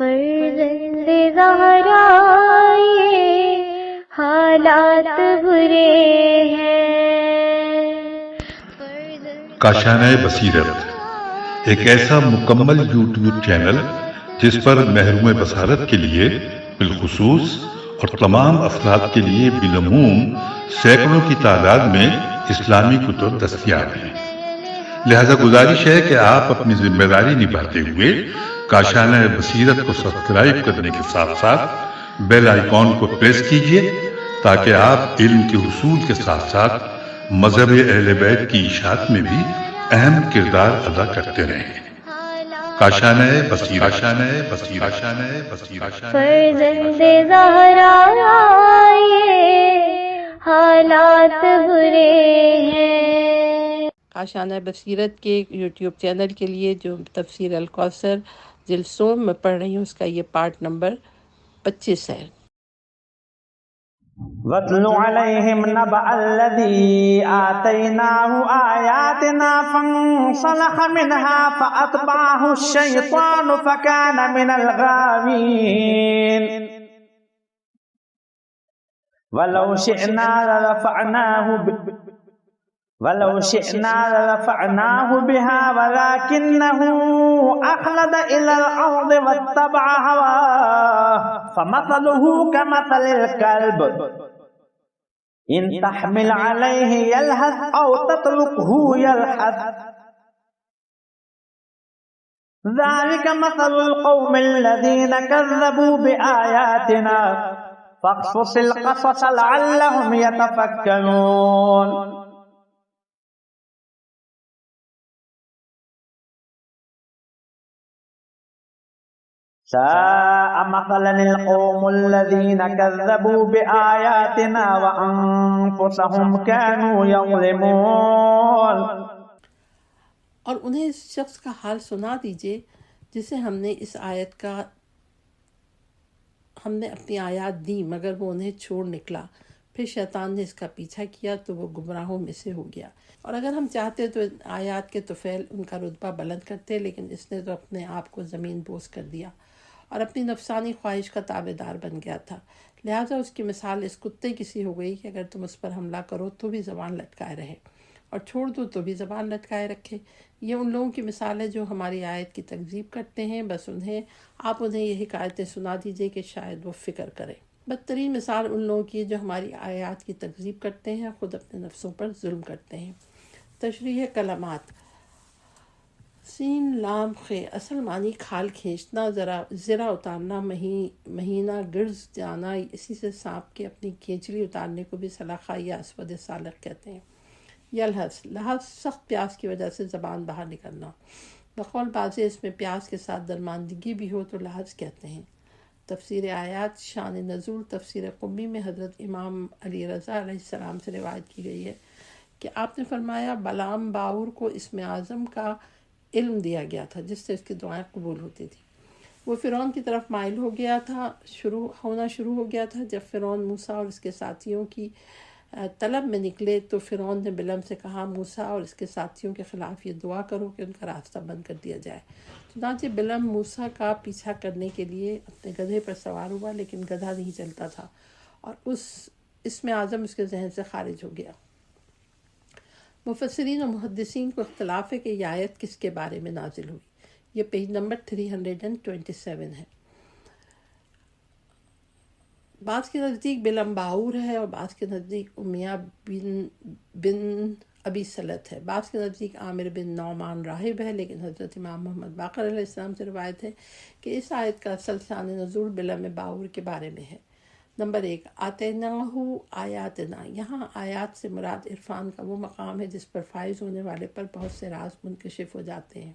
فرزند زہرا یہ حالات برے ہیں. کاشانہ بصیرت ایک ایسا مکمل یوٹیوب چینل جس پر محروم بصارت کے لیے بالخصوص اور تمام افراد کے لیے بالعموم سینکڑوں کی تعداد میں اسلامی کتب دستیاب ہیں. لہذا گزارش ہے کہ آپ اپنی ذمہ داری نبھاتے ہوئے کاشانہ بصیرت کو سبسکرائب کرنے کے ساتھ ساتھ بیل آئیکن کو پریس کیجئے تاکہ آپ علم کے حصول کے ساتھ ساتھ مذہب اہل بیت کی اشاعت میں بھی اہم کردار ادا کرتے رہیں. کاشانہ بصیرت. فرزند زہرا یہ حالات برے ہیں. کاشانہ بصیرت کے یوٹیوب چینل کے لیے جو تفسیر الکوثر جلد سوم میں پڑھ رہی ہوں، اس کا یہ پارٹ نمبر 25 ہے. وَاتْلُ عَلَيْهِمْ نَبَأَ الَّذِي آتَيْنَاهُ آيَاتِنَا فَانسَلَخَ مِنْهَا فَأَتْبَعَهُ الشَّيْطَانُ فَكَانَ مِنَ الْغَاوِينَ. وَلَوْ شِئْنَا لَرَفَعْنَاهُ بِهَا وَلَكِنَّهُ أَخْلَدَ إِلَى الْأَرْضِ وَاتَّبَعَ هَوَاهُ فَمَثَلُهُ كَمَثَلِ الْكَلْبِ إِنْ تَحْمِلْ عَلَيْهِ يَلْهَثْ أَوْ تَتْرُكْهُ يَلْهَث ذَلِكَ مَثَلُ الْقَوْمِ الَّذِينَ كَذَّبُوا بِآيَاتِنَا فَاقْصُصِ الْقَصَصَ لَعَلَّهُمْ يَتَفَكَّرُونَ. ساء مثلا القوم الذين كذبوا بآياتنا وأنفسهم كانوا يظلمون. اور انہیں اس شخص کا حال سنا دیجئے جسے ہم نے اپنی آیات دی مگر وہ انہیں چھوڑ نکلا، پھر شیطان نے اس کا پیچھا کیا تو وہ گمراہوں میں سے ہو گیا. اور اگر ہم چاہتے تو آیات کے طفیل ان کا رتبہ بلند کرتے، لیکن اس نے تو اپنے آپ کو زمین بوس کر دیا اور اپنی نفسانی خواہش کا تابع دار بن گیا تھا. لہٰذا اس کی مثال اس کتے کی سی ہو گئی کہ اگر تم اس پر حملہ کرو تو بھی زبان لٹکائے رہے اور چھوڑ دو تو بھی زبان لٹکائے رکھے. یہ ان لوگوں کی مثال ہے جو ہماری آیت کی تکذیب کرتے ہیں. بس آپ انہیں یہ حکایتیں سنا دیجئے کہ شاید وہ فکر کریں. بدترین مثال ان لوگوں کی جو ہماری آیات کی تکذیب کرتے ہیں، خود اپنے نفسوں پر ظلم کرتے ہیں. تشریح کلمات. سین لام خ اصل معنی کھال کھینچنا، زرہ اتارنا، مہینہ گرز جانا. اسی سے سانپ کے اپنی کھینچلی اتارنے کو بھی سلاخہ یا اسود سالخ کہتے ہیں. یلحس لحظ سخت پیاس کی وجہ سے زبان باہر نکلنا. بقول بعض اس میں پیاس کے ساتھ درماندگی بھی ہو تو لحظ کہتے ہیں. تفسیر آیات. شان نزول تفسیر قمی میں حضرت امام علی رضا علیہ السلام سے روایت کی گئی ہے کہ آپ نے فرمایا بلعام باور کو اسم اعظم کا علم دیا گیا تھا جس سے اس کی دعائیں قبول ہوتی تھی. وہ فرعون کی طرف مائل ہونا شروع ہو گیا تھا. جب فرعون موسیٰ اور اس کے ساتھیوں کی طلب میں نکلے تو فرعون نے بلعام سے کہا موسیٰ اور اس کے ساتھیوں کے خلاف یہ دعا کرو کہ ان کا راستہ بند کر دیا جائے. چنانچہ بلعام موسیٰ کا پیچھا کرنے کے لیے اپنے گدھے پر سوار ہوا، لیکن گدھا نہیں چلتا تھا اور اسم اعظم اس کے ذہن سے خارج ہو گیا. مفسرین و محدثین کو اختلاف ہے کہ یہ آیت کس کے بارے میں نازل ہوئی. یہ پیج نمبر 327 ہے. بعض کے نزدیک بلعام باور ہے اور بعض کے نزدیک امیہ بن ابی سلط ہے. بعض کے نزدیک عامر بن نعمان راہب ہے، لیکن حضرت امام محمد باقر علیہ السلام سے روایت ہے کہ اس آیت کا اصل شان نزول بلعام باور کے بارے میں ہے. نمبر 1 آتیناہ آیاتنا. یہاں آیات سے مراد عرفان کا وہ مقام ہے جس پر فائز ہونے والے پر بہت سے راز منکشف ہو جاتے ہیں.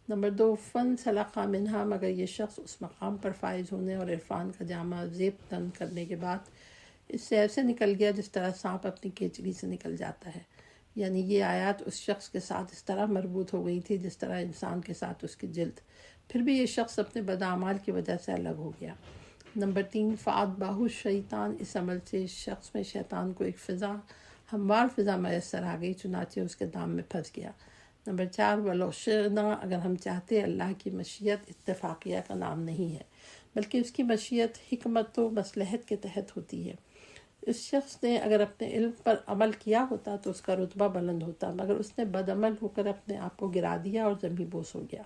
نمبر 2 فن سلقہ منہا. مگر یہ شخص اس مقام پر فائز ہونے اور عرفان کا جامع زیب تن کرنے کے بعد اس سے ایسے نکل گیا جس طرح سانپ اپنی کیچڑی سے نکل جاتا ہے. یعنی یہ آیات اس شخص کے ساتھ اس طرح مربوط ہو گئی تھی جس طرح انسان کے ساتھ اس کی جلد. پھر بھی یہ شخص اپنے بداعمال کی وجہ سے الگ ہو گیا. نمبر 3 فعاد باہو شیطان. اس عمل سے اس شخص میں شیطان کو ایک ہموار فضا میسر آ گئی، چنانچہ اس کے دام میں پھنس گیا. نمبر 4 ولو شئنا، اگر ہم چاہتے. اللہ کی مشیت اتفاقیہ کا نام نہیں ہے، بلکہ اس کی مشیت حکمت و مصلحت کے تحت ہوتی ہے. اس شخص نے اگر اپنے علم پر عمل کیا ہوتا تو اس کا رتبہ بلند ہوتا، مگر اس نے بد عمل ہو کر اپنے آپ کو گرا دیا اور زمین بوس ہو گیا.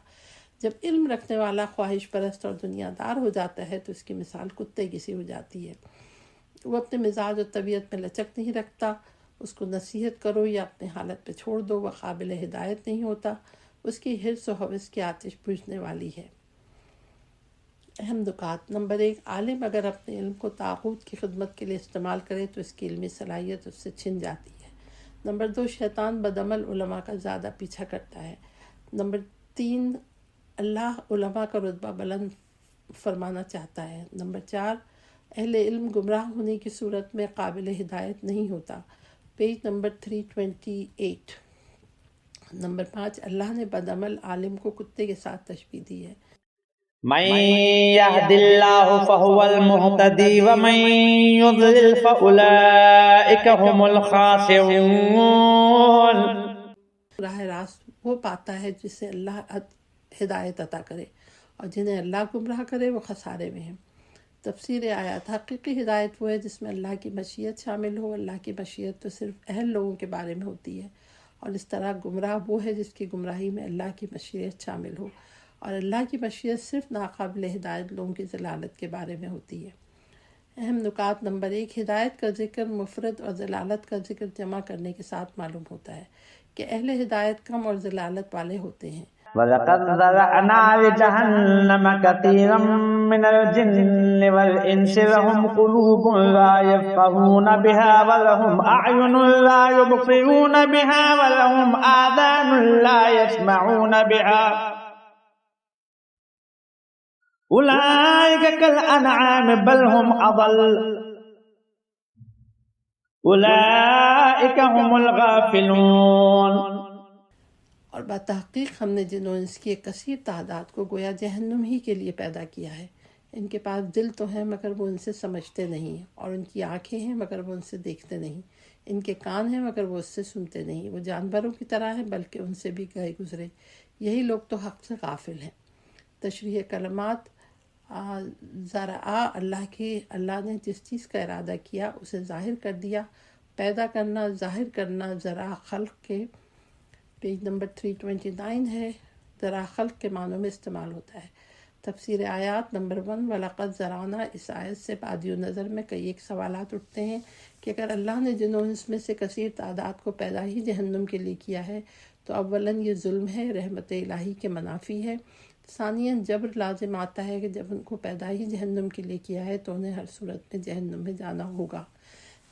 جب علم رکھنے والا خواہش پرست اور دنیا دار ہو جاتا ہے تو اس کی مثال کتے کی سی ہو جاتی ہے. وہ اپنے مزاج اور طبیعت میں لچک نہیں رکھتا. اس کو نصیحت کرو یا اپنے حالت پہ چھوڑ دو، وہ قابل ہدایت نہیں ہوتا. اس کی حرص و حوث کی آتش بجھنے والی ہے. اہم نکات. نمبر 1، عالم اگر اپنے علم کو طاغوت کی خدمت کے لیے استعمال کرے تو اس کی علمی صلاحیت اس سے چھن جاتی ہے. نمبر 2، شیطان بدعمل علماء کا زیادہ پیچھا کرتا ہے. نمبر 3، اللہ علماء کا رتبہ بلند فرمانا چاہتا ہے. نمبر 4، اہل علم گمراہ ہونے کی صورت میں قابل ہدایت نہیں ہوتا. Page number 328. نمبر 5، اللہ نے بدعمل عالم کو کتے کے ساتھ تشبیہ دی ہے. من يهد الله فهو المهتدي ومن يضلل فأولئك هم الخاسرون. راہ راست وہ پاتا ہے جسے اللہ ہدایت عطا کرے، اور جنہیں اللہ گمراہ کرے وہ خسارے میں ہیں. تفسیر آیات. حقیقی ہدایت وہ ہے جس میں اللہ کی مشیت شامل ہو. اللہ کی مشیت تو صرف اہل لوگوں کے بارے میں ہوتی ہے، اور اس طرح گمراہ وہ ہے جس کی گمراہی میں اللہ کی مشیت شامل ہو، اور اللہ کی مشیت صرف ناقابل ہدایت لوگوں کی ضلالت کے بارے میں ہوتی ہے. اہم نکات. نمبر 1، ہدایت کا ذکر مفرد اور ضلالت کا ذکر جمع کرنے کے ساتھ معلوم ہوتا ہے کہ اہل ہدایت کم اور ضلالت والے ہوتے ہیں. وَلَقَدْ ذَرَأْنَا لِجَهَنَّمَ كَثِيرًا مِنَ الْجِنِّ وَالْإِنسِ لَهُمْ قُلُوبٌ لَا يَفْقَهُونَ بِهَا وَلَهُمْ أَعْيُنٌ لَا يُبْصِرُونَ بِهَا وَلَهُمْ آذَانٌ لَا يَسْمَعُونَ بِهَا أُولَئِكَ كَالْأَنْعَامِ بَلْ هُمْ أَضَلُّ أُولَئِكَ هُمُ الْغَافِلُونَ. اور بتحقیق ہم نے جن و انس کی ایک کثیر تعداد کو گویا جہنم ہی کے لیے پیدا کیا ہے. ان کے پاس دل تو ہیں مگر وہ ان سے سمجھتے نہیں، اور ان کی آنکھیں ہیں مگر وہ ان سے دیکھتے نہیں. ان کے کان ہیں مگر وہ اس سے سنتے نہیں. وہ جانوروں کی طرح ہیں بلکہ ان سے بھی گئے گزرے. یہی لوگ تو حق سے غافل ہیں. تشریح کلمات. اللہ نے جس چیز کا ارادہ کیا اسے ظاہر کر دیا. پیدا کرنا، ظاہر کرنا ذرا خلق کے پیج نمبر 329 ہے. ذرا خلق کے معنوں میں استعمال ہوتا ہے. تفسیر آیات. نمبر 1، وَلَقَدْ ذَرَعْنَا. اس آیت سے بادی و نظر میں کئی ایک سوالات اٹھتے ہیں کہ اگر اللہ نے جن و انس میں سے کثیر تعداد کو پیدا ہی جہنم کے لیے کیا ہے تو اولاً یہ ظلم ہے، رحمت الہی کے منافی ہے. ثانیاً جبر لازم آتا ہے کہ جب ان کو پیدا ہی جہنم کے لیے کیا ہے تو انہیں ہر صورت میں جہنم میں جانا ہوگا.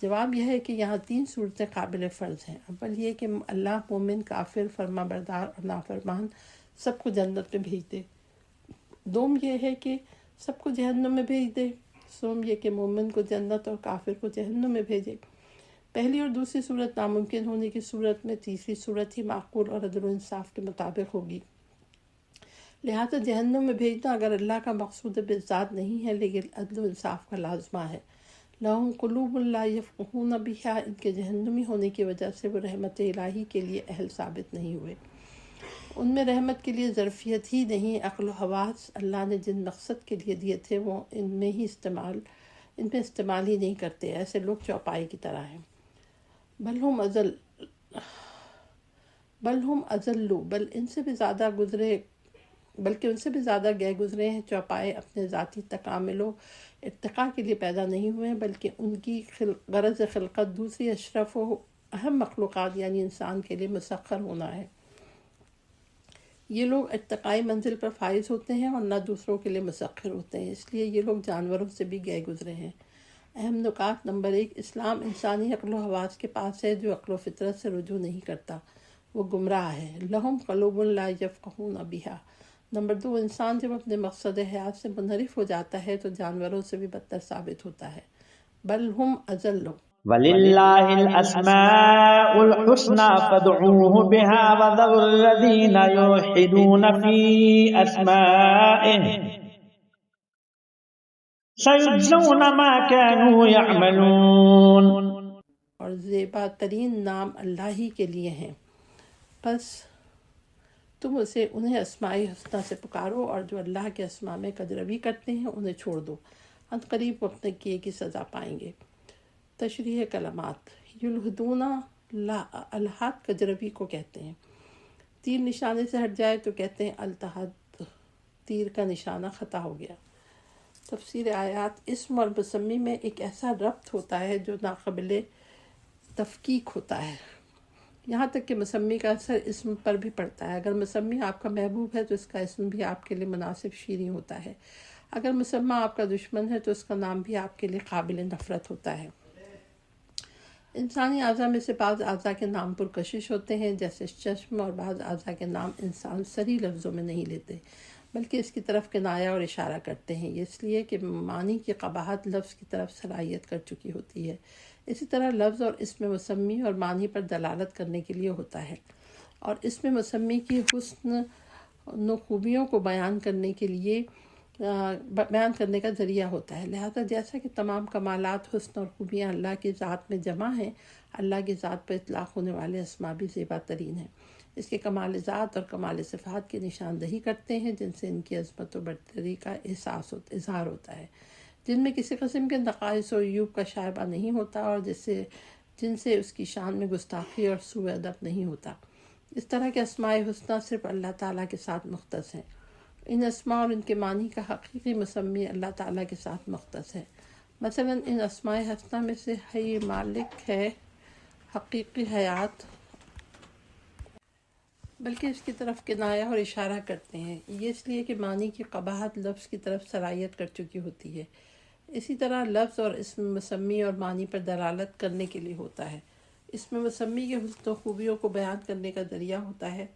جواب یہ ہے کہ یہاں 3 صورتیں قابل فرض ہیں. اول یہ کہ اللہ مومن، کافر، فرما بردار اور نافرمان سب کو جنت میں بھیج دے. دوم یہ ہے کہ سب کو جہنم میں بھیج دے. سوم یہ کہ مومن کو جنت اور کافر کو جہنم میں بھیجے. پہلی اور دوسری صورت ناممکن ہونے کی صورت میں تیسری صورت ہی معقول اور عدل و انصاف کے مطابق ہوگی. لہذا جہنم میں بھیجنا اگر اللہ کا مقصود بالذات نہیں ہے لیکن عدل و انصاف کا لازمہ ہے. لَهُمْ قُلُوبٌ لَا يَفْقَهُونَ بِهَا. ان کے جہنمی ہونے کی وجہ سے وہ رحمت الہی کے لیے اہل ثابت نہیں ہوئے. ان میں رحمت کے لیے ظرفیت ہی نہیں. عقل و حواس اللہ نے جن مقصد کے لیے دیے تھے وہ ان میں استعمال ہی نہیں کرتے. ایسے لوگ چوپائی کی طرح ہیں. بل ہم اضل، بلکہ ان سے بھی زیادہ گئے گزرے ہیں. چوپائے اپنے ذاتی تکامل و ارتقاء کے لیے پیدا نہیں ہوئے بلکہ ان کی غرض خلقت دوسری اشرف و اہم مخلوقات یعنی انسان کے لیے مسخر ہونا ہے. یہ لوگ ارتقائی منزل پر فائز ہوتے ہیں اور نہ دوسروں کے لیے مسخر ہوتے ہیں، اس لیے یہ لوگ جانوروں سے بھی گئے گزرے ہیں. اہم نکات. نمبر 1، اسلام انسانی عقل و حواس کے پاس ہے جو عقل و فطرت سے رجوع نہیں کرتا، وہ گمراہ ہے. لہم قلوب لا یفقہون بہا. نمبر 2، انسان جب اپنے مقصد حیات سے منحرف ہو جاتا ہے تو جانوروں سے بھی بدتر ثابت ہوتا ہے. بل ہم اضل. وَلِلَّهِ الْأَسْمَاءُ الْحُسْنَى فَادْعُوهُ بِهَا وَذَرُوا الَّذِينَ يُلْحِدُونَ فِي أَسْمَائِهِ سَيُجْزَوْنَ مَا كَانُوا يَعْمَلُونَ. اور زیبا ترین نام اللہ ہی کے لیے ہیں، پس تم انہیں اسماء حسنہ سے پکارو، اور جو اللہ کے اسماء میں کجروی کرتے ہیں انہیں چھوڑ دو، عنقریب وہ اپنے کیے کی سزا پائیں گے۔ تشریح کلمات: یلحدون الحاد کجروی کو کہتے ہیں۔ تیر نشانے سے ہٹ جائے تو کہتے ہیں التحد، تیر کا نشانہ خطا ہو گیا۔ تفسیر آیات: اسم اور مسمی میں ایک ایسا ربط ہوتا ہے جو ناقابل تفکیک ہوتا ہے، یہاں تک کہ مسمی کا اثر اسم پر بھی پڑتا ہے۔ اگر مسمی آپ کا محبوب ہے تو اس کا اسم بھی آپ کے لیے مناسب شیریں ہوتا ہے، اگر مسمہ آپ کا دشمن ہے تو اس کا نام بھی آپ کے لیے قابل نفرت ہوتا ہے۔ انسانی اعضاء میں سے بعض اعضاء کے نام پرکشش ہوتے ہیں جیسے چشم، اور بعض اعضاء کے نام انسان صریح لفظوں میں نہیں لیتے بلکہ اس کی طرف کنایہ اور اشارہ کرتے ہیں، یہ اس لیے کہ معنی کی قباحت لفظ کی طرف صلاحیت کر چکی ہوتی ہے۔ اسی طرح لفظ اور اسم مسمی اور معنی پر دلالت کرنے کے لیے ہوتا ہے، اور اسم مسمی کی حسن و خوبیوں کو بیان کرنے کا ذریعہ ہوتا ہے۔ لہذا جیسا کہ تمام کمالات، حسن اور خوبیاں اللہ کی ذات میں جمع ہیں، اللہ کی ذات پر اطلاق ہونے والے اسما بھی زیبا ترین ہیں۔ اس کے کمال ذات اور کمال صفات کی نشاندہی کرتے ہیں جن سے ان کی عظمت و برتری کا اظہار ہوتا ہے، جن میں کسی قسم کے نقائص و عیوب کا شائبہ نہیں ہوتا، اور جن سے اس کی شان میں گستاخی اور سوء ادب نہیں ہوتا۔ اس طرح کے اسماء حسنہ صرف اللہ تعالیٰ کے ساتھ مختص ہیں۔ ان اسماء اور ان کے معنی کا حقیقی مسمی اللہ تعالیٰ کے ساتھ مختص ہے۔ مثلا ان اسماء حسنہ میں سے حی مالک ہے، حقیقی حیات، بلکہ اس کی طرف کنایہ اور اشارہ کرتے ہیں، یہ اس لیے کہ معنی کی قباحت لفظ کی طرف صلاحیت کر چکی ہوتی ہے۔ اسی طرح لفظ اور اسم مسمی اور معنی پر دلالت کرنے کے لیے ہوتا ہے، اسم مسمی کے حسن و خوبیوں کو بیان کرنے کا ذریعہ ہوتا ہے۔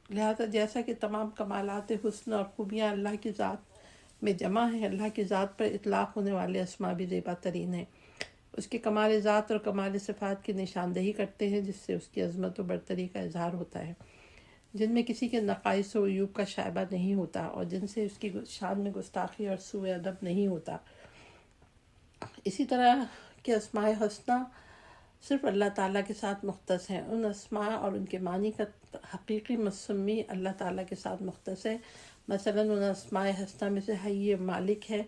لہذا جیسا کہ تمام کمالات حسن اور خوبیاں اللہ کی ذات میں جمع ہیں، اللہ کی ذات پر اطلاق ہونے والے اسما بھی زیبا ترین ہیں، اس کے کمال ذات اور کمال صفات کی نشاندہی کرتے ہیں جس سے اس کی عظمت و برتری کا اظہار ہوتا ہے، جن میں کسی کے نقائص و عیوب کا شائبہ نہیں ہوتا، اور جن سے اس کی شان میں گستاخی اور سوء ادب نہیں ہوتا۔ اسی طرح کے اسماء حسنہ صرف اللہ تعالیٰ کے ساتھ مختص ہیں۔ ان اسماء اور ان کے معنی کا حقیقی مسمی اللہ تعالیٰ کے ساتھ مختص ہے۔ مثلا ان اسماء حسنہ میں سے حی مالک ہے،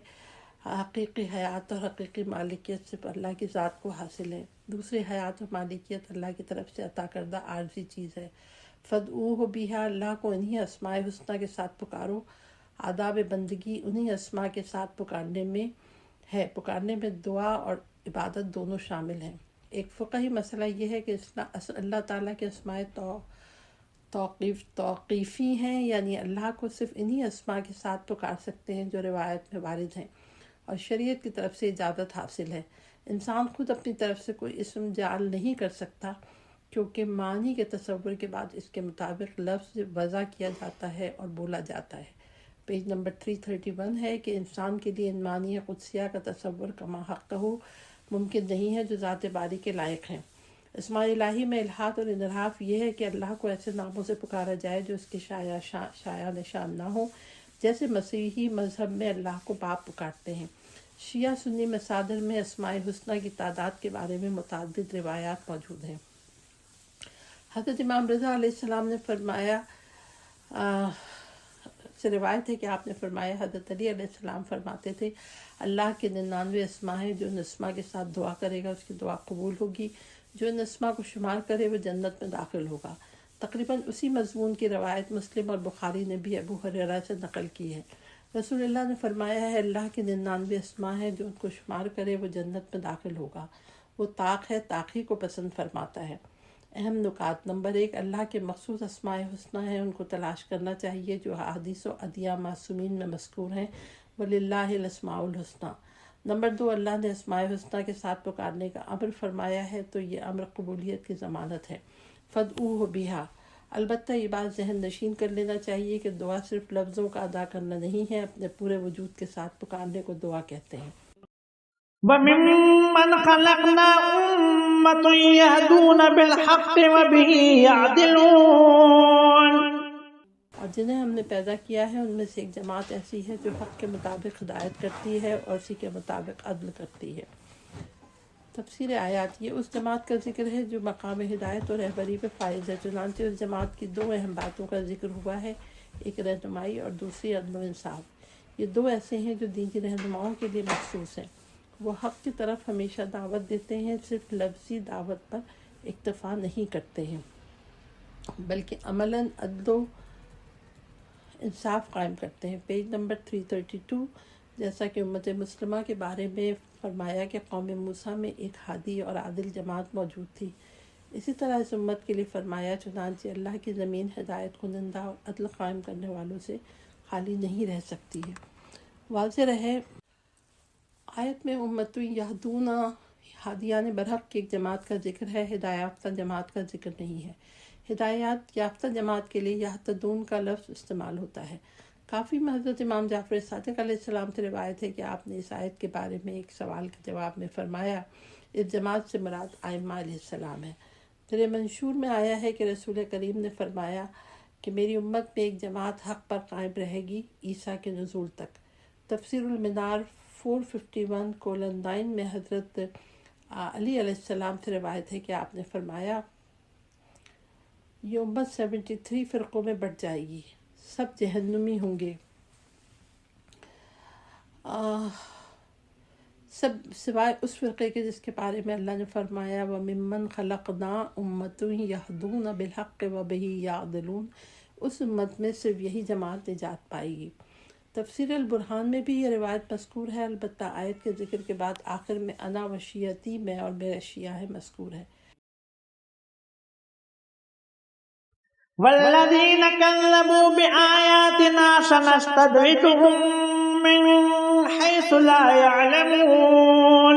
حقیقی حیات اور حقیقی مالکیت صرف اللہ کی ذات کو حاصل ہے، دوسری حیات اور مالکیت اللہ کی طرف سے عطا کردہ عارضی چیز ہے۔ فادعوہ بہا، اللہ کو انہی اسماء حسنہ کے ساتھ پکارو۔ آداب بندگی انہی اسماء کے ساتھ پکارنے میں دعا اور عبادت دونوں شامل ہیں۔ ایک فقہی مسئلہ یہ ہے کہ اللہ تعالیٰ کے اسماء توقیفی ہیں، یعنی اللہ کو صرف انہی اسماء کے ساتھ پکار سکتے ہیں جو روایت میں وارد ہیں اور شریعت کی طرف سے اجازت حاصل ہے۔ انسان خود اپنی طرف سے کوئی اسم جعل نہیں کر سکتا، کیونکہ معنی کے تصور کے بعد اس کے مطابق لفظ وضع کیا جاتا ہے اور بولا جاتا ہے۔ پیج نمبر 331 ہے کہ انسان کے لیے ان معنی قدسیہ کا تصور کما حق ہو ممکن نہیں ہے جو ذات باری کے لائق ہیں۔ اسماء الہی میں الحاد اور انحراف یہ ہے کہ اللہ کو ایسے ناموں سے پکارا جائے جو اس کے شایع نشان نہ ہو، جیسے مسیحی مذہب میں اللہ کو باپ پکارتے ہیں۔ شیعہ سنی مصادر میں اسماء حسنہ کی تعداد کے بارے میں متعدد روایات موجود ہیں۔ حضرت امام رضا علیہ السلام نے فرمایا، سے روایت ہے کہ آپ نے فرمایا، حضرت علی علیہ السلام فرماتے تھے، اللہ کے 99 اسماء ہیں، جو ان اسماء کے ساتھ دعا کرے گا اس کی دعا قبول ہوگی، جو ان اسماء کو شمار کرے وہ جنت میں داخل ہوگا۔ تقریباً اسی مضمون کی روایت مسلم اور بخاری نے بھی ابو ہریرہ سے نقل کی ہے۔ رسول اللہ نے فرمایا ہے، اللہ کے 99 اسماء ہیں، جو ان کو شمار کرے وہ جنت میں داخل ہوگا۔ وہ طاق ہے، طاقی کو پسند فرماتا ہے۔ اہم نکات: نمبر 1، اللہ کے مخصوص اسماء حسنہ ہیں، ان کو تلاش کرنا چاہیے جو احادیث و ادعیہ معصومین میں مذکور ہیں، وَلِلَّهِ الْأَسْمَاءُ الْحُسْنَى۔ نمبر 2، اللہ نے اسماء حسنہ کے ساتھ پکارنے کا امر فرمایا ہے تو یہ امر قبولیت کی ضمانت ہے۔ فَادْعُوهُ بِهَا، البتہ یہ بات ذہن نشین کر لینا چاہیے کہ دعا صرف لفظوں کا ادا کرنا نہیں ہے، اپنے پورے وجود کے ساتھ پکارنے کو دعا کہتے ہیں۔ وَمِمَّنْ خَلَقْنَا أُمَّةٌ يَهْدُونَ بِالْحَقِّ وَبِهِ يَعْدِلُونَ، اور جنہیں ہم نے پیدا کیا ہے ان میں سے ایک جماعت ایسی ہے جو حق کے مطابق ہدایت کرتی ہے اور اسی کے مطابق عدل کرتی ہے۔ تفسیر آیات، یہ اس جماعت کا ذکر ہے جو مقام ہدایت اور رہبری پہ فائز ہے، چنانچہ اس جماعت کی دو اہم باتوں کا ذکر ہوا ہے، ایک رہنمائی اور دوسری عدل و انصاف۔ یہ دو ایسے ہیں جو دین کی رہنماؤں کے لیے مخصوص ہیں، وہ حق کی طرف ہمیشہ دعوت دیتے ہیں، صرف لفظی دعوت پر اکتفا نہیں کرتے ہیں بلکہ عملاً عدل و انصاف قائم کرتے ہیں۔ پیج نمبر 332، جیسا کہ امت مسلمہ کے بارے میں فرمایا کہ قوم موسیٰ میں ایک ہادی اور عادل جماعت موجود تھی، اسی طرح اس امت کے لیے فرمایا چنانچہ اللہ کی زمین ہدایت کنندہ اور عدل قائم کرنے والوں سے خالی نہیں رہ سکتی ہے۔ واضح رہے، آیت میں امت یہدون ہادیان برحق کی ایک جماعت کا ذکر ہے، ہدایت یافتہ جماعت کا ذکر نہیں ہے۔ ہدایت یافتہ جماعت کے لیے یہتدون کا لفظ استعمال ہوتا ہے۔ کافی میں حضرت امام جعفر صادق علیہ السلام سے روایت ہے کہ آپ نے اس آیت کے بارے میں ایک سوال کے جواب میں فرمایا، اس جماعت سے مراد ائمہ علیہ السلام ہے۔ میرے منشور میں آیا ہے کہ رسول کریم نے فرمایا کہ میری امت میں ایک جماعت حق پر قائم رہے گی عیسیٰ کے نزول تک۔ تفسیر المنار 451:9 میں حضرت علی علیہ السلام سے روایت ہے کہ آپ نے فرمایا، یہ امت 73 فرقوں میں بٹ جائے گی، سب جہنمی ہوں گے، سب سوائے اس فرقے کے جس کے بارے میں اللہ نے فرمایا وَمِمَّنْ خَلَقْنَا أُمَّةٌ يَهْدُونَ بِالْحَقِّ وَبِهِ يَعْدِلُونَ، اس امت میں صرف یہی جماعت نجات پائے گی۔ تفسیر البرہان میں بھی یہ روایت مذکور ہے، البتہ آیت کے ذکر کے بعد آخر میں انا و شیعتی، میں اور میرا شیعہ ہے مذکور ہے۔ والذین کذبوا بآیاتنا سنستدرجهم من حیث لا يعلمون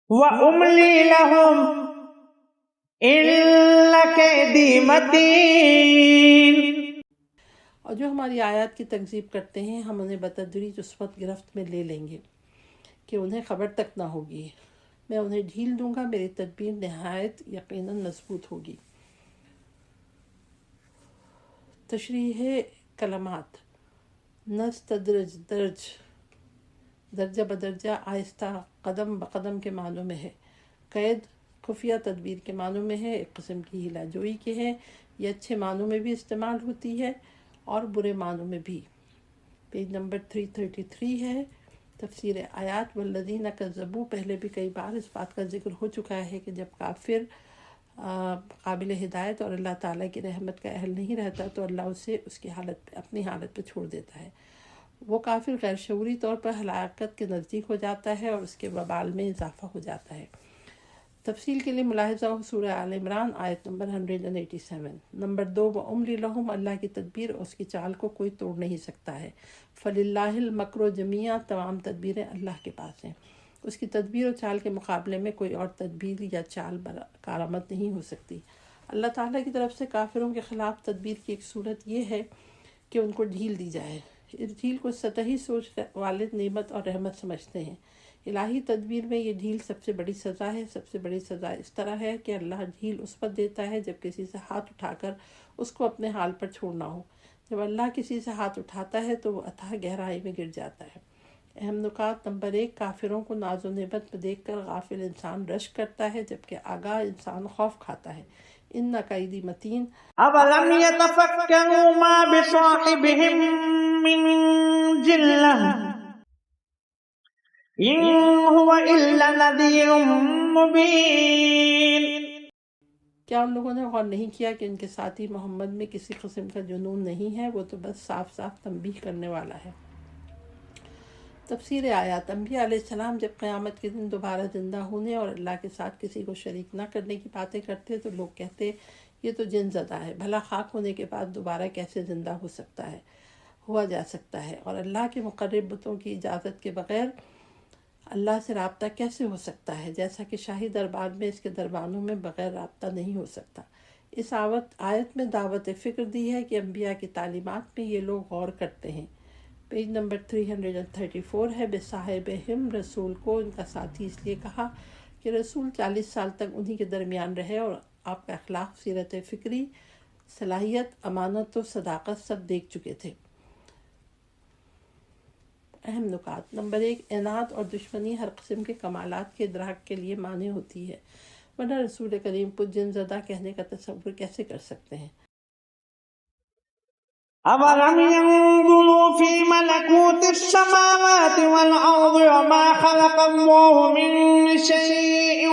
وأملی لهم إن کیدی متین۔ اور جو ہماری آیات کی تکذیب کرتے ہیں ہم انہیں بتدریج اس وقت گرفت میں لے لیں گے کہ انہیں خبر تک نہ ہوگی، میں انہیں ڈھیل دوں گا، میری تدبیر نہایت یقیناً مضبوط ہوگی۔ تشریح کلمات، نستدرج درجہ بدرجہ، آہستہ، قدم بقدم کے معنوں میں ہے۔ قید خفیہ تدبیر کے معنوں میں ہے، ایک قسم کی ہیلا جوئی کے ہے، یہ اچھے معنوں میں بھی استعمال ہوتی ہے اور برے معنوں میں بھی۔ پیج نمبر 333 ہے۔ تفسیر آیات، والذین کذبوا، پہلے بھی کئی بار اس بات کا ذکر ہو چکا ہے کہ جب کافر قابل ہدایت اور اللہ تعالیٰ کی رحمت کا اہل نہیں رہتا تو اللہ اسے اس کی حالت پہ، اپنی حالت پہ چھوڑ دیتا ہے، وہ کافر غیر شعوری طور پر ہلاکت کے نزدیک ہو جاتا ہے اور اس کے وبال میں اضافہ ہو جاتا ہے۔ تفصیل کے لیے ملاحظہ ہو سورہ آل عمران آیت نمبر 187۔ نمبر 2، وَأُمْلِي لَهُمْ، اللہ کی تدبیر اور اس کی چال کو کوئی توڑ نہیں سکتا ہے۔ فَلِلَّهِ الْمَكْرُ جَمِيعًا، تمام تدبیریں اللہ کے پاس ہیں، اس کی تدبیر و چال کے مقابلے میں کوئی اور تدبیر یا چال کارآمد نہیں ہو سکتی۔ اللہ تعالیٰ کی طرف سے کافروں کے خلاف تدبیر کی ایک صورت یہ ہے کہ ان کو ڈھیل دی جائے۔ اس ڈھیل کو سطحی سوچ والے نعمت اور رحمت سمجھتے ہیں۔ الہی تدبیر میں یہ ڈھیل سب سے بڑی سزا ہے۔ سب سے بڑی سزا اس طرح ہے کہ اللہ ڈھیل اس پر دیتا ہے جب کسی سے ہاتھ اٹھا کر اس کو اپنے حال پر چھوڑنا ہو۔ جب اللہ کسی سے ہاتھ اٹھاتا ہے تو وہ اتھاہ گہرائی میں گر جاتا ہے۔ اہم نکات، نمبر 1، کافروں کو ناز و نعمت میں دیکھ کر غافل انسان رشک کرتا ہے جبکہ آگاہ انسان خوف کھاتا ہے۔ ان کیدی متین، اولم یتفکروا ما بصاحبهم من جنہ ان هو الا نذیر مبین۔ کیا ان لوگوں نے غور نہیں کیا کہ ان کے ساتھی محمد میں کسی قسم کا جنون نہیں ہے، وہ تو بس صاف صاف تنبیہ کرنے والا ہے۔ تفسیر آیات، انبیاء علیہ السلام جب قیامت کے دن دوبارہ زندہ ہونے اور اللہ کے ساتھ کسی کو شریک نہ کرنے کی باتیں کرتے تو لوگ کہتے یہ تو جن زدہ ہے، بھلا خاک ہونے کے بعد دوبارہ کیسے زندہ ہوا جا سکتا ہے، اور اللہ کے مقرب بتوں کی اجازت کے بغیر اللہ سے رابطہ کیسے ہو سکتا ہے، جیسا کہ شاہی دربار میں اس کے دربانوں میں بغیر رابطہ نہیں ہو سکتا۔ اس آیت میں دعوت فکر دی ہے کہ انبیاء کی تعلیمات میں یہ لوگ غور کرتے ہیں۔ پیج نمبر 334 ہے۔ بصاحبہم، رسول کو ان کا ساتھی اس لیے کہا کہ رسول 40 سال تک انہی کے درمیان رہے اور آپ کا اخلاق، سیرت فکری، صلاحیت، امانت و صداقت سب دیکھ چکے تھے۔ اہم نکات: نمبر 1، عناد اور دشمنی ہر قسم کے کمالات کے ادراک کے لیے مانع ہوتی ہے، ورنہ رسول کریم کو جن زدہ کہنے کا تصور کیسے کر سکتے ہیں؟ أَوَلَمْ يَنظُرُوا فِي مَلَكُوتِ السَّمَاوَاتِ وَالْأَرْضِ وَمَا خَلَقَ اللَّهُ مِن شَيْءٍ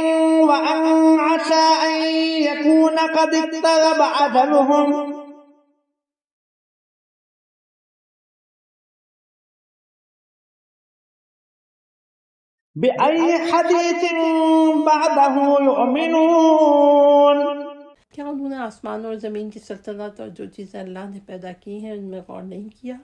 وَأَنْ عَسَىٰ أَن يَكُونَ قَدِ اقْتَرَبَ أَجَلُهُمْ بِأَيِّ حَدِيثٍ بَعْدَهُ يُؤْمِنُونَ۔ کیا انہوں نے آسمان اور زمین کی سلطنت اور جو چیزیں اللہ نے پیدا کی ہیں ان میں غور نہیں کیا،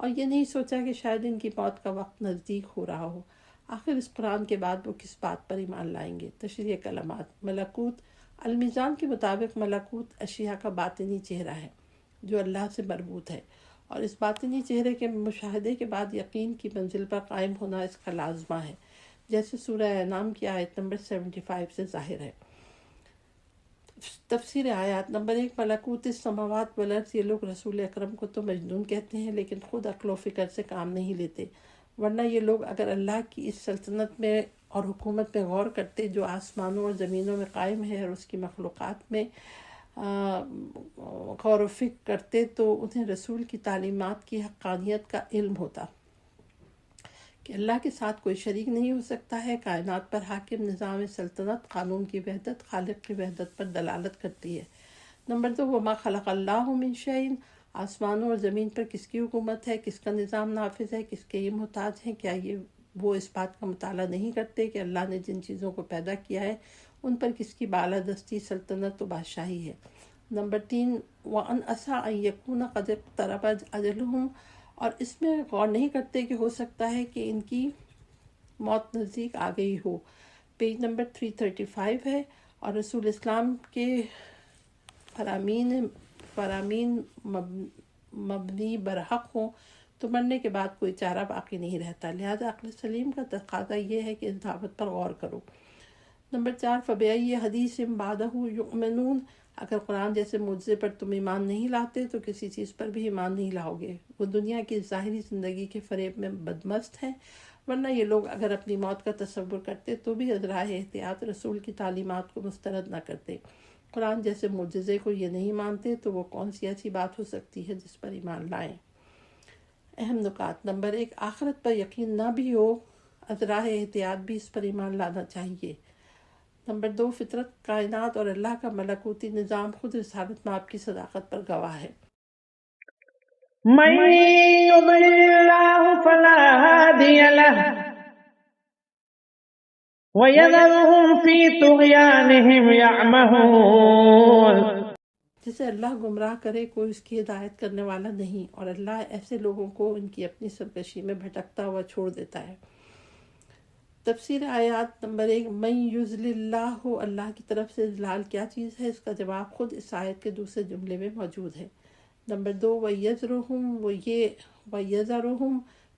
اور یہ نہیں سوچا کہ شاید ان کی موت کا وقت نزدیک ہو رہا ہو؟ آخر اس قرآن کے بعد وہ کس بات پر ایمان لائیں گے؟ تشریح کلمات: ملکوت، المیزان کے مطابق ملکوت اشیاء کا باطنی چہرہ ہے جو اللہ سے مربوط ہے، اور اس باطنی چہرے کے مشاہدے کے بعد یقین کی منزل پر قائم ہونا اس کا لازمہ ہے، جیسے سورہ انعام کی آیت نمبر 75 سے ظاہر ہے۔ تفسیر آیات: نمبر 1، ملکوت السماوات والارض، یہ لوگ رسول اکرم کو تو مجنون کہتے ہیں لیکن خود عقل و فکر سے کام نہیں لیتے، ورنہ یہ لوگ اگر اللہ کی اس سلطنت میں اور حکومت میں غور کرتے جو آسمانوں اور زمینوں میں قائم ہے اور اس کی مخلوقات میں غور و فکر کرتے تو انہیں رسول کی تعلیمات کی حقانیت کا علم ہوتا کہ اللہ کے ساتھ کوئی شریک نہیں ہو سکتا ہے۔ کائنات پر حاکم نظام سلطنت قانون کی وحدت، خالق کی وحدت پر دلالت کرتی ہے۔ نمبر 2، وما خلق اللہ من شیء، آسمانوں اور زمین پر کس کی حکومت ہے، کس کا نظام نافذ ہے، کس کے یہ محتاج ہیں؟ کیا وہ اس بات کا مطالعہ نہیں کرتے کہ اللہ نے جن چیزوں کو پیدا کیا ہے ان پر کس کی بالادستی، سلطنت و بادشاہی ہے؟ نمبر 3، وَأَنْ عَسَىٰ أَن يَكُونَ قَدِ اقْتَرَبَ أَجَلُهُمْ، اور اس میں غور نہیں کرتے کہ ہو سکتا ہے کہ ان کی موت نزدیک آ گئی ہو۔ پیج نمبر 335 ہے۔ اور رسول اسلام کے فرامین مبنی برحق ہوں تو مرنے کے بعد کوئی چارہ باقی نہیں رہتا، لہذا عقل سلیم کا تقاضا یہ ہے کہ اس دعوت پر غور کرو۔ نمبر 4، فَبِأَيِّ حَدِيثٍ بَعْدَهُ يُؤْمِنُونَ، اگر قرآن جیسے معجزے پر تم ایمان نہیں لاتے تو کسی چیز پر بھی ایمان نہیں لاؤ گے۔ وہ دنیا کی ظاہری زندگی کے فریب میں بدمست ہیں، ورنہ یہ لوگ اگر اپنی موت کا تصور کرتے تو بھی ازرائے احتیاط رسول کی تعلیمات کو مسترد نہ کرتے۔ قرآن جیسے معجزے کو یہ نہیں مانتے تو وہ کون سی ایسی بات ہو سکتی ہے جس پر ایمان لائیں؟ اہم نکات: نمبر 1، آخرت پر یقین نہ بھی ہو، ازرائے احتیاط بھی اس پر ایمان لانا چاہیے۔ نمبر 2، فطرت، کائنات اور اللہ کا ملکوتی نظام خود رسالت مآب کی صداقت پر گواہ ہے۔ من يضلل الله فلا هادي له ويذرهم في طغيانهم يعمهون۔ جسے اللہ گمراہ کرے کوئی اس کی ہدایت کرنے والا نہیں، اور اللہ ایسے لوگوں کو ان کی اپنی سرکشی میں بھٹکتا ہوا چھوڑ دیتا ہے۔ تفسیر آیات: نمبر 1، من یضلل اللہ، اللہ کی طرف سے اضلال کیا چیز ہے؟ اس کا جواب خود اس آیت کے دوسرے جملے میں موجود ہے۔ نمبر 2، وَيَذَرُهُمْ،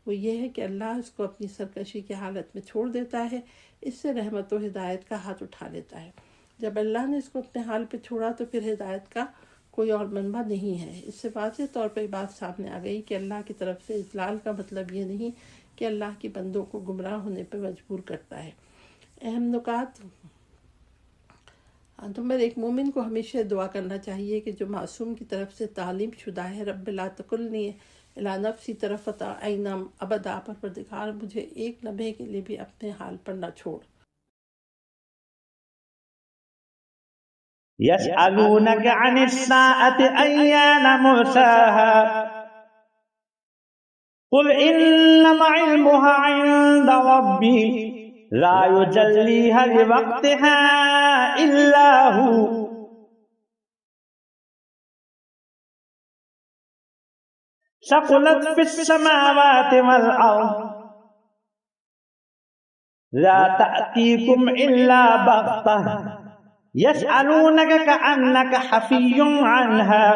وہ یہ ہے کہ اللہ اس کو اپنی سرکشی کی حالت میں چھوڑ دیتا ہے، اس سے رحمت و ہدایت کا ہاتھ اٹھا لیتا ہے۔ جب اللہ نے اس کو اپنے حال پہ چھوڑا تو پھر ہدایت کا کوئی اور منبع نہیں ہے۔ اس سے واضح طور پر یہ بات سامنے آ گئی کہ اللہ کی طرف سے اضلال کا مطلب یہ نہیں کہ اللہ کے بندوں کو گمراہ ہونے پہ مجبور کرتا ہے۔ اہم نکات: نمبر 1، مومن کو ہمیشہ دعا کرنا چاہیے کہ جو معصوم کی طرف سے تعلیم شدہ ہے، رب لا تکلنی الی نفسی طرفۃ عین ابدا، پروردگار مجھے ایک لمحے کے لیے بھی اپنے حال پر نہ چھوڑ۔ يسألونك عن الساعة أيان مرساها قل إنما علمها عند ربي لا يجليها لوقتها إلا هو ثقلت في السماوات والأرض لا تأتيكم إلا بغتة يسألونك كأنك حفي عنها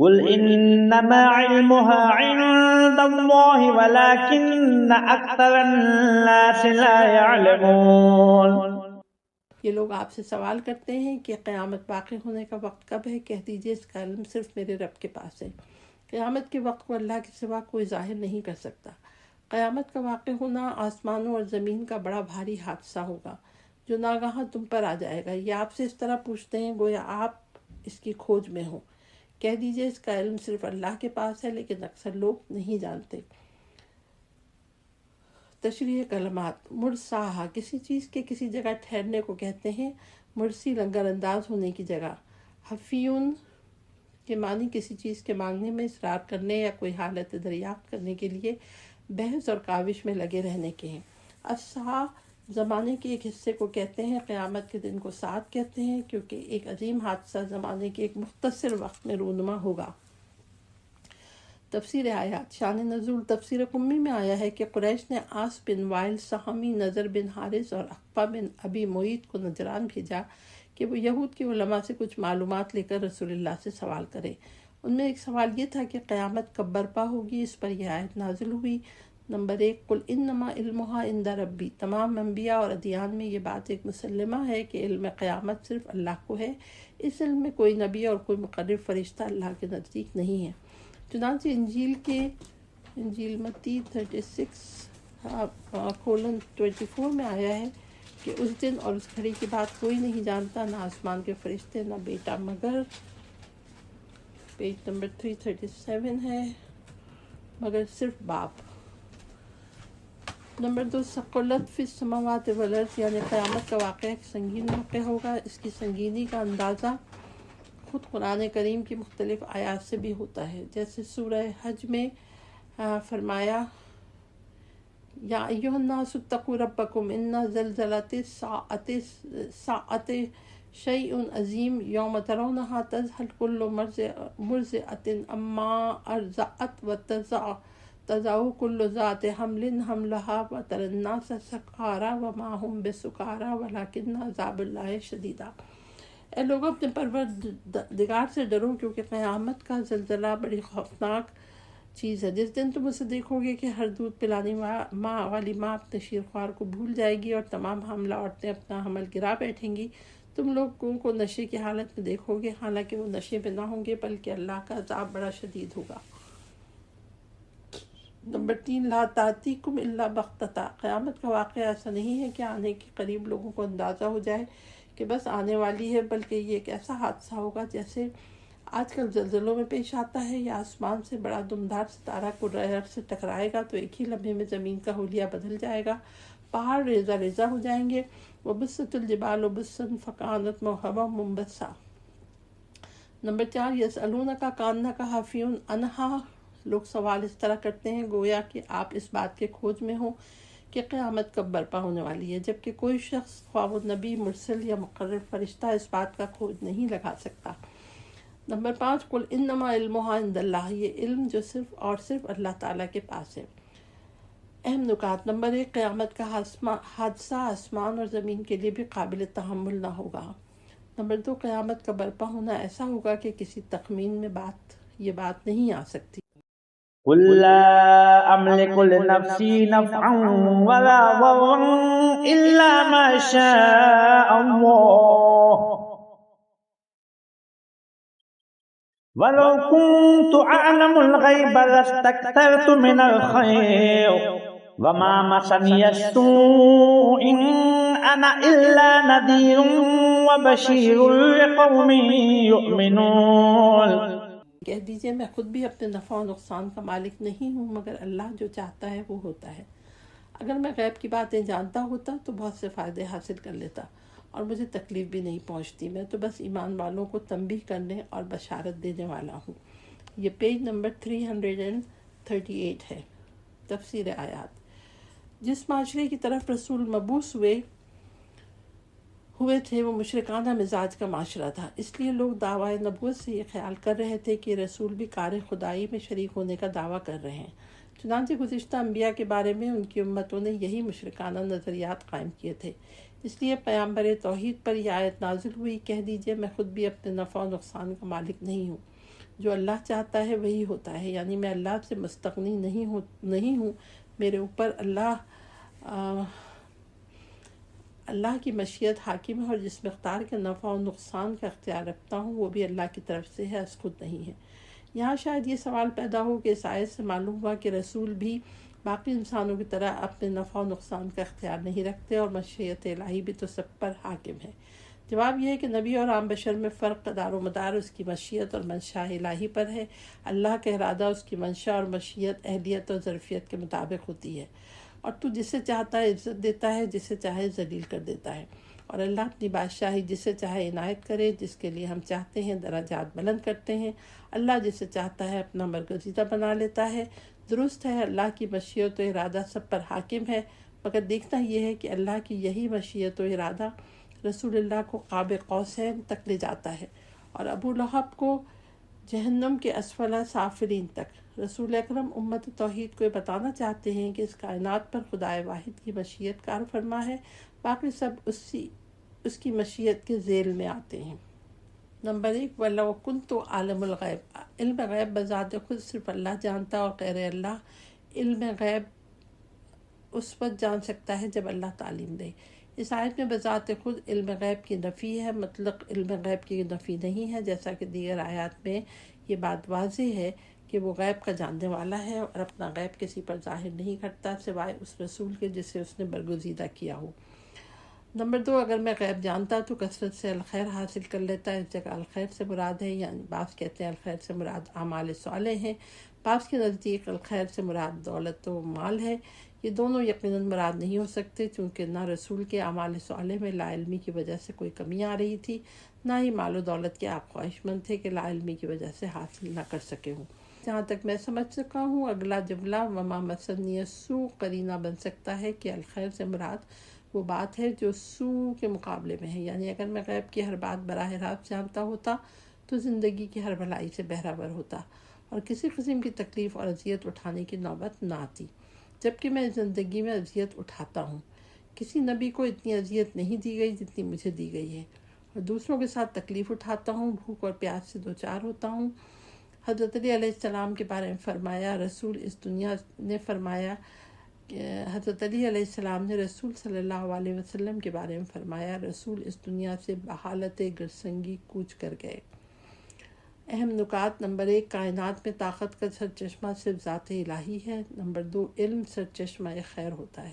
قل إنما علمها عند الله ولكن أكثر الناس لا يعلمون۔ یہ لوگ آپ سے سوال کرتے ہیں کہ قیامت باقی ہونے کا وقت کب ہے؟ کہہ دیجیے اس کا علم صرف میرے رب کے پاس ہے۔ قیامت کے وقت کو اللہ کے سوا کوئی ظاہر نہیں کر سکتا۔ قیامت کا واقع ہونا آسمانوں اور زمین کا بڑا بھاری حادثہ ہوگا جو ناگہاں تم پر آ جائے گا۔ یہ آپ سے اس طرح پوچھتے ہیں گویا آپ اس کی کھوج میں ہوں۔ کہہ دیجئے اس کا علم صرف اللہ کے پاس ہے، لیکن اکثر لوگ نہیں جانتے۔ تشریح کلمات: مرساہا کسی چیز کے کسی جگہ ٹھہرنے کو کہتے ہیں۔ مرسی لنگر انداز ہونے کی جگہ۔ حفیون کے معنی کسی چیز کے مانگنے میں اصرار کرنے یا کوئی حالت دریافت کرنے کے لیے بحث اور کاوش میں لگے رہنے کے ہیں۔ الساعہ زمانے کے ایک حصے کو کہتے ہیں۔ قیامت کے دن کو ساعت کہتے ہیں کیونکہ ایک عظیم حادثہ زمانے کے ایک مختصر وقت میں رونما ہوگا۔ تفسیر آیات: شان نزول تفسیر قمی میں آیا ہے کہ قریش نے عاص بن وائل، سہمی، نضر بن حارث اور عقبہ بن ابی معیط کو نجران بھیجا کہ وہ یہود کے علماء سے کچھ معلومات لے کر رسول اللہ سے سوال کرے۔ ان میں ایک سوال یہ تھا کہ قیامت کب برپا ہوگی۔ اس پر یہ آیت نازل ہوئی۔ نمبر 1، قل انما علمھا عند ربی۔ تمام انبیاء اور ادیان میں یہ بات ایک مسلمہ ہے کہ علم قیامت صرف اللہ کو ہے۔ اس علم میں کوئی نبی اور کوئی مقرب فرشتہ اللہ کے نزدیک نہیں ہے۔ چنانچہ انجیل متی 36:24 میں آیا ہے کہ اس دن اور اس گھڑی کی بات کوئی نہیں جانتا، نہ آسمان کے فرشتے نہ بیٹا، مگر پیج نمبر 337 ہے، مگر صرف باپ۔ نمبر 2، ثقلت فی السماوات والارض، یعنی قیامت کا واقعہ ایک سنگین واقعہ ہوگا۔ اس کی سنگینی کا اندازہ خود قرآن کریم کی مختلف آیات سے بھی ہوتا ہے، جیسے سورہ حج میں فرمایا یا ایھا الناس اتقوا ربکم ان زلزلۃ الساعۃ شیء عظیم یوم ترونھا تذہل کل مرضعۃ عما ارضعت وتضع کل ذات حمل حملھا وتری الناس سکارى وما هم بسکارى ولکن عذاب اللہ شدید۔ اے لوگوں اپنے پروردگار سے ڈرو، کیونکہ قیامت کا زلزلہ بڑی خوفناک چیز ہے۔ جس دن تم اسے دیکھو گے کہ ہر دودھ پلانے والی ماں اپنے شیرخوار کو بھول جائے گی اور تمام حاملہ عورتیں اپنا حمل گرا بیٹھیں گی۔ تم لوگوں کو نشے کی حالت میں دیکھو گے، حالانکہ وہ نشے میں نہ ہوں گے، بلکہ اللہ کا عذاب بڑا شدید ہوگا۔ نمبر 3، لا تأتیکم الا بغتۃ۔ قیامت کا واقعہ ایسا نہیں ہے کہ آنے کے قریب لوگوں کو اندازہ ہو جائے کہ بس آنے والی ہے، بلکہ یہ ایک ایسا حادثہ ہوگا جیسے آج کل زلزلوں میں پیش آتا ہے، یا آسمان سے بڑا دمدار ستارہ کرۂ ارض سے ٹکرائے گا تو ایک ہی لمحے میں زمین کا حلیہ بدل جائے گا، پہاڑ ریزہ ریزہ ہو جائیں گے۔ وبست الجبال بسا فکانت موہبا منبثا۔ نمبر 4، یسألونک کأنک حفی عنہا۔ لوگ سوال اس طرح کرتے ہیں گویا کہ آپ اس بات کے کھوج میں ہوں کہ قیامت کب برپا ہونے والی ہے، جبکہ کوئی شخص خواہ وہ نبی، مرسل یا مقرب فرشتہ اس بات کا کھوج نہیں لگا سکتا۔ نمبر 5، قل انما علمھا عند اللہ۔ یہ علم جو صرف اور صرف اللہ تعالیٰ کے پاس ہے۔ اہم نکات: نمبر 1، قیامت کا حادثہ آسمان اور زمین کے لیے بھی قابل تحمل نہ ہوگا۔ نمبر 2، قیامت کا برپا ہونا ایسا ہوگا کہ کسی تخمین میں یہ بات نہیں آ سکتی۔ قل لا أملك لنفسي نفعا ولا ضرا إلا ما شاء الله ولو كنت أعلم الغيب لاستكثرت من الخير وما مسني السوء إن أنا إلا نذير وبشير لقوم يؤمنون۔ کہہ دیجئے میں خود بھی اپنے نفع و نقصان کا مالک نہیں ہوں، مگر اللہ جو چاہتا ہے وہ ہوتا ہے۔ اگر میں غیب کی باتیں جانتا ہوتا تو بہت سے فائدے حاصل کر لیتا اور مجھے تکلیف بھی نہیں پہنچتی۔ میں تو بس ایمان والوں کو تنبیہ کرنے اور بشارت دینے والا ہوں۔ یہ پیج نمبر 338 ہے۔ تفسیر آیات: جس معاشرے کی طرف رسول مبعوث ہوئے تھے وہ مشرکانہ مزاج کا معاشرہ تھا، اس لیے لوگ دعویٰ نبوت سے یہ خیال کر رہے تھے کہ رسول بھی کار خدائی میں شریک ہونے کا دعویٰ کر رہے ہیں۔ چنانچہ گزشتہ انبیاء کے بارے میں ان کی امتوں نے یہی مشرکانہ نظریات قائم کیے تھے، اس لیے پیغمبر توحید پر یہ آیت نازل ہوئی، کہہ دیجئے میں خود بھی اپنے نفع و نقصان کا مالک نہیں ہوں، جو اللہ چاہتا ہے وہی ہوتا ہے، یعنی میں اللہ سے مستغنی نہیں ہوں، میرے اوپر اللہ کی مشیت حاکم ہے، اور جس مقدار کے نفع و نقصان کا اختیار رکھتا ہوں وہ بھی اللہ کی طرف سے ہے، از خود نہیں ہے۔ یہاں شاید یہ سوال پیدا ہو کہ اس آیت سے معلوم ہوا کہ رسول بھی باقی انسانوں کی طرح اپنے نفع و نقصان کا اختیار نہیں رکھتے اور مشیت الہی بھی تو سب پر حاکم ہے۔ جواب یہ ہے کہ نبی اور عام بشر میں فرق دار و مدار اس کی مشیت اور منشا الہی پر ہے۔ اللہ کا ارادہ اس کی منشا اور مشیت، اہلیت اور ظرفیت کے مطابق ہوتی ہے، اور تو جسے چاہتا ہے عزت دیتا ہے، جسے چاہے ذلیل کر دیتا ہے، اور اللہ اپنی بادشاہی جسے چاہے عنایت کرے، جس کے لیے ہم چاہتے ہیں درجات بلند کرتے ہیں۔ اللہ جسے چاہتا ہے اپنا برگزیدہ بنا لیتا ہے۔ درست ہے اللہ کی مشیت و ارادہ سب پر حاکم ہے، مگر دیکھنا یہ ہے کہ اللہ کی یہی مشیت و ارادہ رسول اللہ کو قاب قوسین تک لے جاتا ہے اور ابو لہب کو جہنم کے اسفل سافلین تک۔ رسول اکرم امت توحید کو یہ بتانا چاہتے ہیں کہ اس کائنات پر خدائے واحد کی مشیت کار فرما ہے، باقی سب اس کی مشیت کے ذیل میں آتے ہیں۔ نمبر 1، وَلَوْ كُنْتُ عَالِمُ الْغَیْب، علم غیب بذات خود صرف اللہ جانتا، اور غیر اللہ علم غیب اس وقت جان سکتا ہے جب اللہ تعلیم دے۔ اس آیت میں بذات خود علم غیب کی نفی ہے، مطلق علم غیب کی نفی نہیں ہے، جیسا کہ دیگر آیات میں یہ بات واضح ہے کہ وہ غیب کا جاننے والا ہے اور اپنا غیب کسی پر ظاہر نہیں کرتا سوائے اس رسول کے جسے اس نے برگزیدہ کیا ہو۔ نمبر 2، اگر میں غیب جانتا تو کثرت سے الخیر حاصل کر لیتا۔ اس جگہ الخیر سے مراد ہے، یعنی بعض کہتے ہیں الخیر سے مراد اعمال صالح ہیں، بعض کے نزدیک الخیر سے مراد دولت و مال ہے۔ یہ دونوں یقیناً مراد نہیں ہو سکتے، چونکہ نہ رسول کے اعمال صالح میں لا علمی کی وجہ سے کوئی کمی آ رہی تھی، نہ ہی مال و دولت کے آپ خواہش مند تھے کہ لا علمی کی وجہ سے حاصل نہ کر سکے ہوں۔ جہاں تک میں سمجھ سکا ہوں، اگلا جملہ وما مسنی السوء قرینہ بن سکتا ہے کہ الخیر سے مراد وہ بات ہے جو سوء کے مقابلے میں ہے، یعنی اگر میں غیب کی ہر بات براہ راست جانتا ہوتا تو زندگی کی ہر بھلائی سے بہرہ ہوتا اور کسی قسم کی تکلیف اور اذیت اٹھانے کی نوبت نہ آتی، جبکہ میں زندگی میں اذیت اٹھاتا ہوں۔ کسی نبی کو اتنی اذیت نہیں دی گئی جتنی مجھے دی گئی ہے، اور دوسروں کے ساتھ تکلیف اٹھاتا ہوں، بھوک اور پیاس سے دوچار ہوتا ہوں۔ حضرت علی علیہ السلام کے بارے میں فرمایا، رسول اس دنیا نے فرمایا حضرت علی علیہ السلام نے رسول صلی اللہ علیہ وسلم کے بارے میں فرمایا، رسول اس دنیا سے بحالت گرسنگی کوچ کر گئے۔ اہم نکات: نمبر 1، کائنات میں طاقت کا سرچشمہ صرف ذات الہی ہے۔ نمبر 2، علم سرچشمہ خیر ہوتا ہے۔